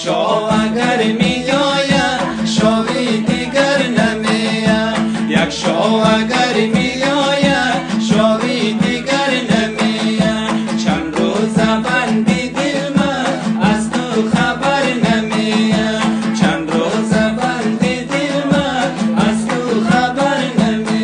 شاه اگر میآید شاهی دیگر نمیآید یک شاه اگر میآید شاهی دیگر نمیآید چند روز بندی دل من از تو خبر نمیآید چند روز بندی دل من از تو خبر نمیآید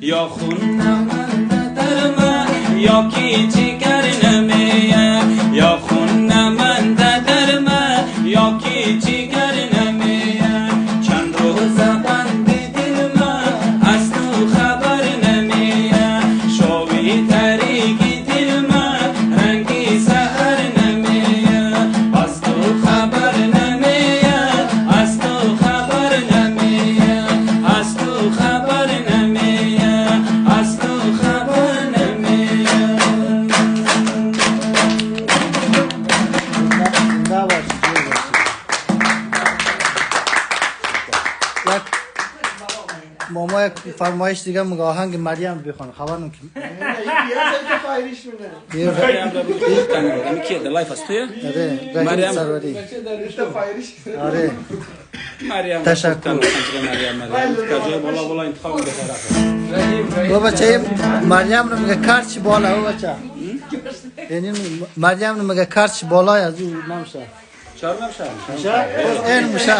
یا خون نمانده در من یا کی جگر نمیآید یا خون نمانده در من یا کی جگر نمیآید چند روز بندی دل من از تو خبر نمیآید شوی طریقی دل من رنگی سحر نمیآید از تو خبر نمیآید از تو خبر نمیآید از تو خبر نمیآید از تو خبر نمیآید ماما یک فرمایش دیگه میگه آهنگ مریم بخوان خبر نمیکنم این کیه در لایف است توی؟ مریم سروری آره تشکر بالا انتخاب بده او بچه مریم رو میگه کرچ بالا او بچه یعنی مریم رو میگه کرچ بالای از او نمشه چهار نمیشه این موشه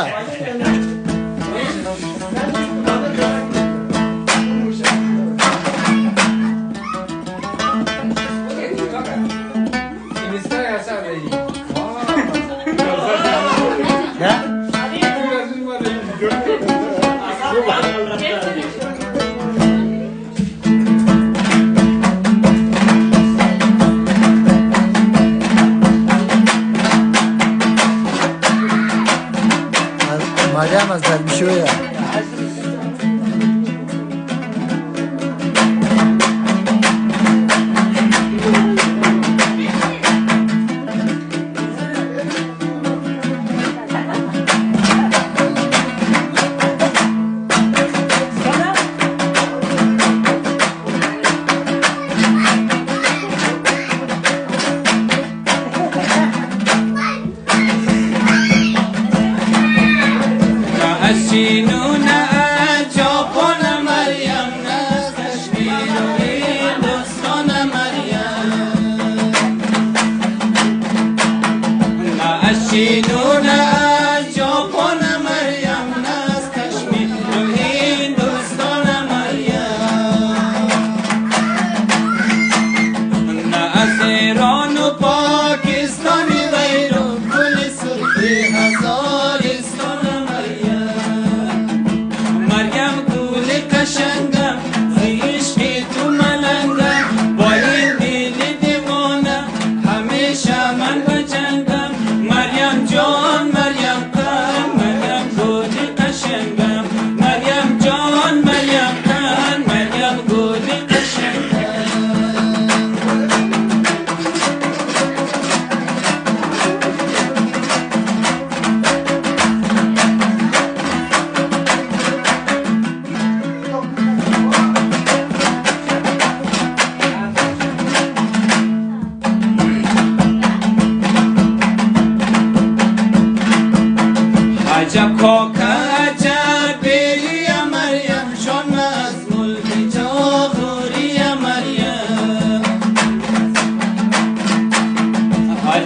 مریم از درمیشویه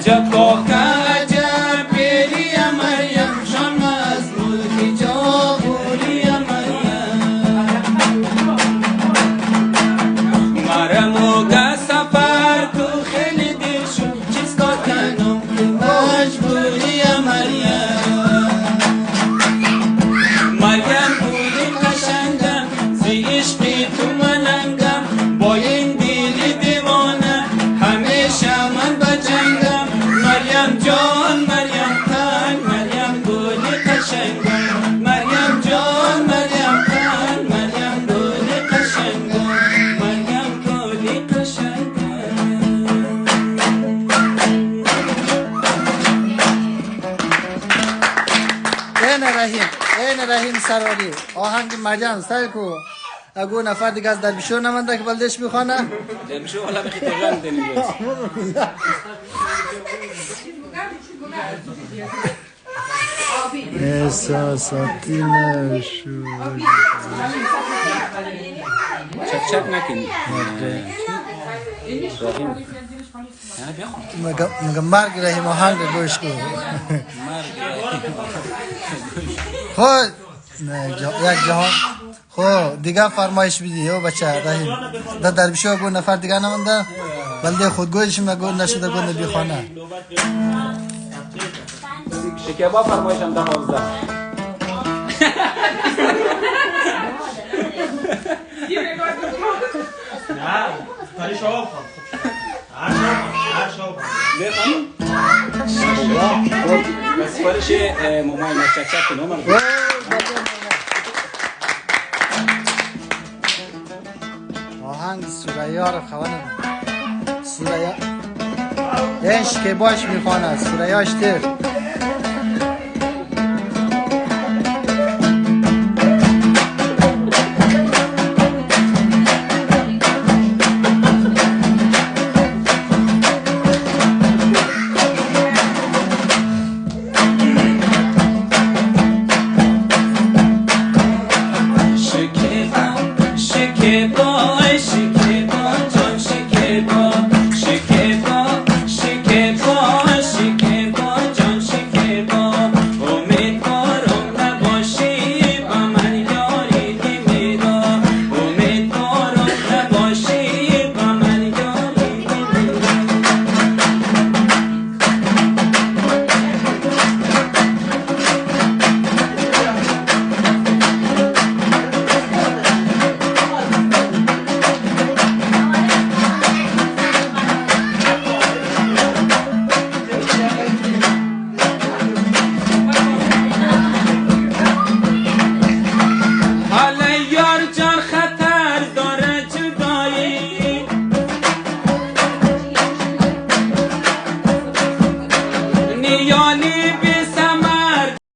عجب کاخ عجب پیری مریم رموگه سفر تو خیلی دیر شد چیز کار کنم که مجبوری مریم بودی قشنگم زی عشقی تو ملنگم با این دیلی دیوانه همیشه من بجنگم مریم جان مریم تن مریم گلی قشنگم مریم جان مریم تن مریم گلی قشنگم مریم گلی قشنگم این رحیم سراری آهنگ مریم سعی کو اگه نفر دیگه از درویشو نمانده که بلدش بخوانه درویشو والا بخی تغیرم دنیم احساساتی نشو چک نکنی مگه مرگ رحیم آهنگ گوش کن خود یک جهان خود دیگه فرمایش بیدی یو بچه رحیم در درویشو گو نفر دیگه نمانده بلده خودگویشم نگو نشده گو نبی خانه شکیبا فرمایشم 12 نه کاری شما بخوام هر شما بس فرش مامای مچک کنم آهنگ سوریا رو خوانه سوریا این شکیباش میخوانه سوریاش تیر